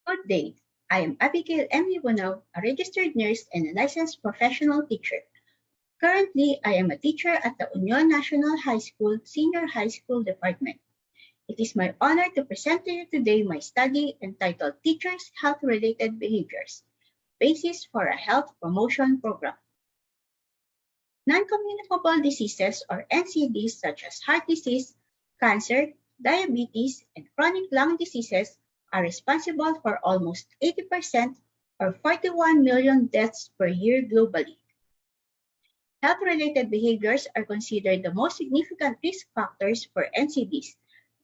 Good day. I am Abigail M. Libunao, a registered nurse and a licensed professional teacher. Currently, I am a teacher at the Union National High School Senior High School Department. It is my honor to present to you today my study entitled Teachers' Health-Related Behaviors, Basis for a Health Promotion Program. Non-communicable diseases or NCDs such as heart disease, cancer, diabetes, and chronic lung diseases are responsible for almost 80% or 41 million deaths per year globally. Health-related behaviors are considered the most significant risk factors for NCDs.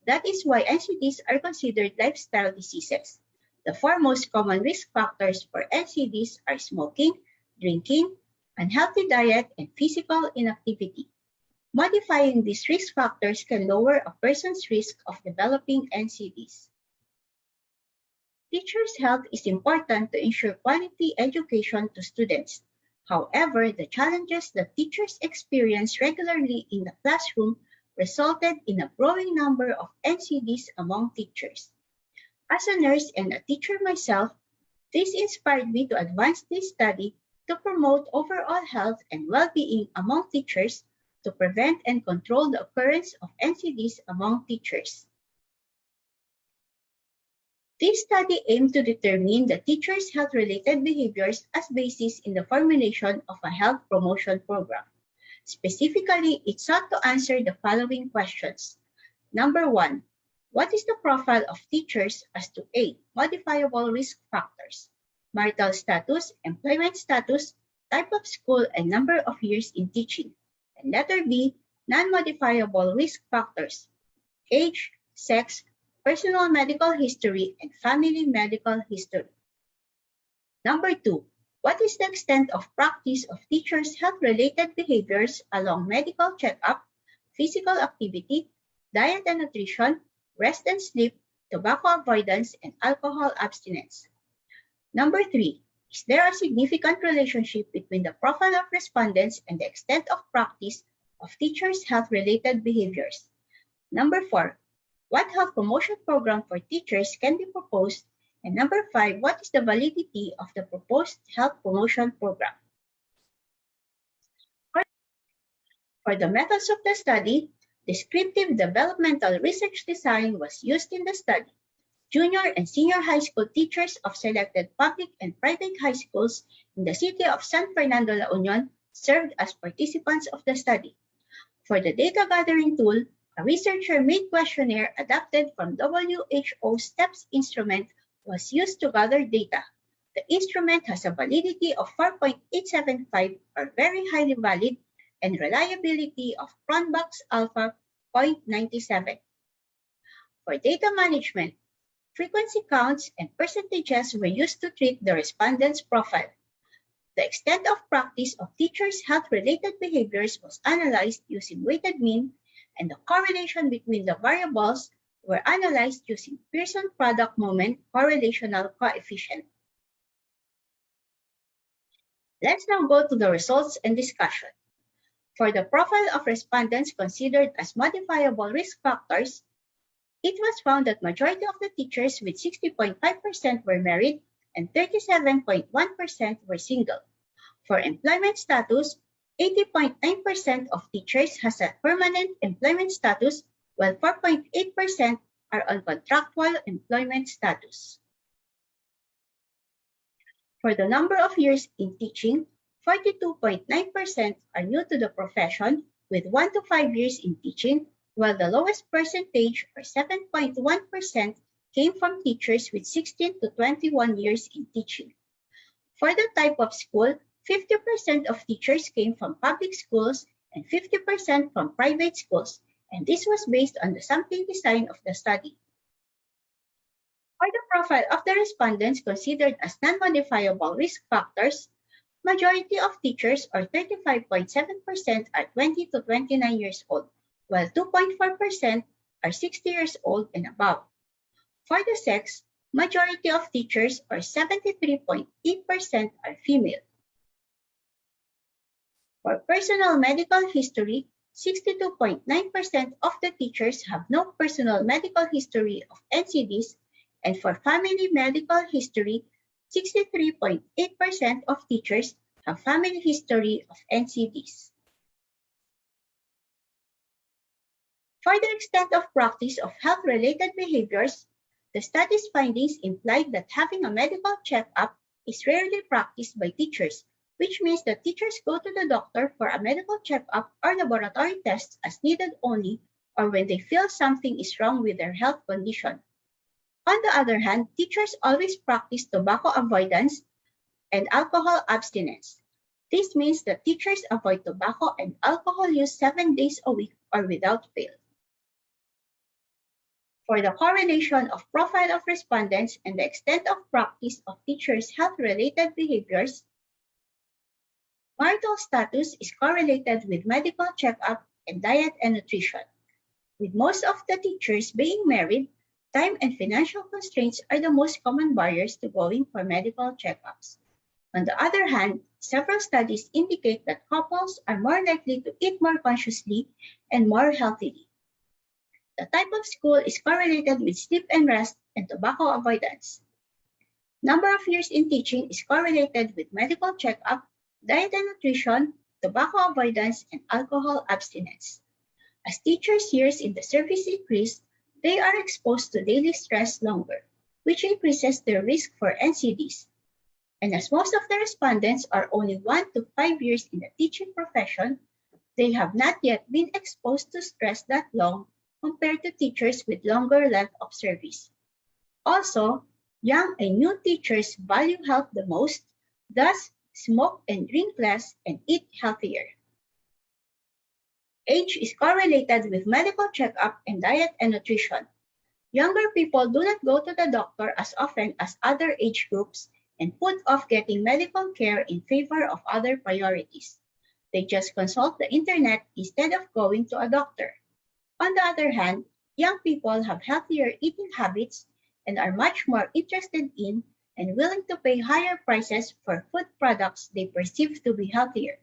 That is why NCDs are considered lifestyle diseases. The four most common risk factors for NCDs are smoking, drinking, unhealthy diet, and physical inactivity. Modifying these risk factors can lower a person's risk of developing NCDs. Teachers' health is important to ensure quality education to students. However, the challenges that teachers experience regularly in the classroom resulted in a growing number of NCDs among teachers. As a nurse and a teacher myself, this inspired me to advance this study to promote overall health and well-being among teachers to prevent and control the occurrence of NCDs among teachers. This study aimed to determine the teachers' health-related behaviors as basis in the formulation of a health promotion program. Specifically, it sought to answer the following questions. Number 1, what is the profile of teachers as to A, modifiable risk factors, marital status, employment status, type of school, and number of years in teaching? And letter B, non-modifiable risk factors, age, sex, personal medical history, and family medical history. Number 2, what is the extent of practice of teachers' health-related behaviors along medical checkup, physical activity, diet and nutrition, rest and sleep, tobacco avoidance, and alcohol abstinence? Number 3, is there a significant relationship between the profile of respondents and the extent of practice of teachers' health-related behaviors? Number 4, what health promotion program for teachers can be proposed? And number 5, what is the validity of the proposed health promotion program? For the methods of the study, descriptive developmental research design was used in the study. Junior and senior high school teachers of selected public and private high schools in the city of San Fernando, La Union served as participants of the study. For the data gathering tool, a researcher-made questionnaire adapted from WHO STEPS instrument was used to gather data. The instrument has a validity of 4.875 or very highly valid and reliability of Cronbach's alpha 0.97. For data management, frequency counts and percentages were used to treat the respondent's profile. The extent of practice of teachers' health-related behaviors was analyzed using weighted mean, and the correlation between the variables were analyzed using Pearson product moment correlational coefficient. Let's now go to the results and discussion. For the profile of respondents considered as modifiable risk factors, it was found that majority of the teachers with 60.5% were married and 37.1% were single. For employment status, 80.9% of teachers has a permanent employment status, while 4.8% are on contractual employment status. For the number of years in teaching, 42.9% are new to the profession, with 1 to 5 years in teaching, while the lowest percentage, or 7.1%, came from teachers with 16 to 21 years in teaching. For the type of school, 50% of teachers came from public schools and 50% from private schools, and this was based on the sampling design of the study. For the profile of the respondents considered as non-modifiable risk factors, majority of teachers, or 35.7%, are 20 to 29 years old, while 2.4% are 60 years old and above. For the sex, majority of teachers, or 73.8%, are female. For personal medical history, 62.9% of the teachers have no personal medical history of NCDs, And for family medical history, 63.8% of teachers have family history of NCDs. For the extent of practice of health-related behaviors, the study's findings implied that having a medical checkup is rarely practiced by teachers, which means that teachers go to the doctor for a medical checkup or laboratory tests as needed only or when they feel something is wrong with their health condition. On the other hand, teachers always practice tobacco avoidance and alcohol abstinence. This means that teachers avoid tobacco and alcohol use 7 days a week or without fail. For the correlation of profile of respondents and the extent of practice of teachers' health-related behaviors, marital status is correlated with medical checkup and diet and nutrition. With most of the teachers being married, time and financial constraints are the most common barriers to going for medical checkups. On the other hand, several studies indicate that couples are more likely to eat more consciously and more healthily. The type of school is correlated with sleep and rest and tobacco avoidance. Number of years in teaching is correlated with medical checkup, diet and nutrition, tobacco avoidance, and alcohol abstinence. As teachers' years in the service increase, they are exposed to daily stress longer, which increases their risk for NCDs. And as most of the respondents are only 1 to 5 years in the teaching profession, they have not yet been exposed to stress that long compared to teachers with longer length of service. Also, young and new teachers value health the most, thus smoke and drink less and eat healthier. Age is correlated with medical checkup and diet and nutrition. Younger people do not go to the doctor as often as other age groups and put off getting medical care in favor of other priorities. They just consult the internet instead of going to a doctor. On the other hand, young people have healthier eating habits and are much more interested in and willing to pay higher prices for food products they perceive to be healthier.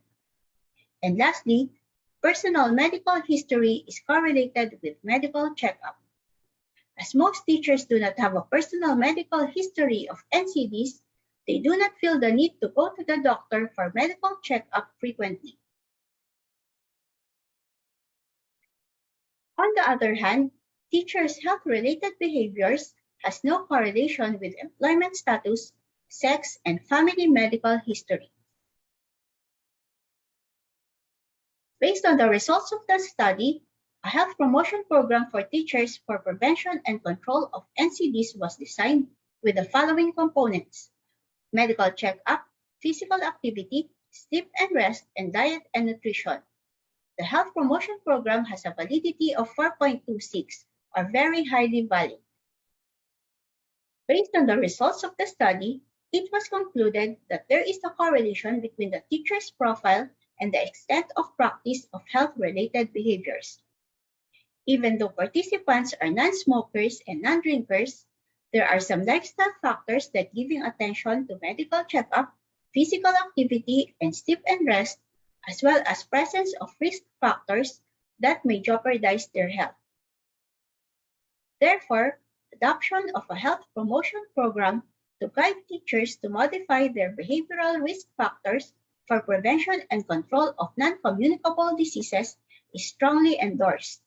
And lastly, personal medical history is correlated with medical checkup. As most teachers do not have a personal medical history of NCDs, they do not feel the need to go to the doctor for medical checkup frequently. On the other hand, teachers' health-related behaviors has no correlation with employment status, sex, and family medical history. Based on the results of the study, a health promotion program for teachers for prevention and control of NCDs was designed with the following components: medical checkup, physical activity, sleep and rest, and diet and nutrition. The health promotion program has a validity of 4.26, or very highly valid. Based on the results of the study, it was concluded that there is a correlation between the teacher's profile and the extent of practice of health-related behaviors. Even though participants are non-smokers and non-drinkers, there are some lifestyle factors that giving attention to medical checkup, physical activity, and sleep and rest, as well as presence of risk factors that may jeopardize their health. Therefore, adoption of a health promotion program to guide teachers to modify their behavioral risk factors for prevention and control of non-communicable diseases is strongly endorsed.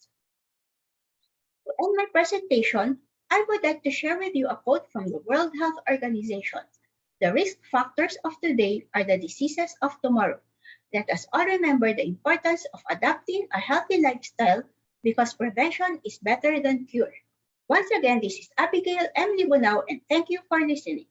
To end my presentation, I would like to share with you a quote from the World Health Organization. The risk factors of today are the diseases of tomorrow. Let us all remember the importance of adopting a healthy lifestyle because prevention is better than cure. Once again, this is Abigail M. Libunao, and thank you for listening.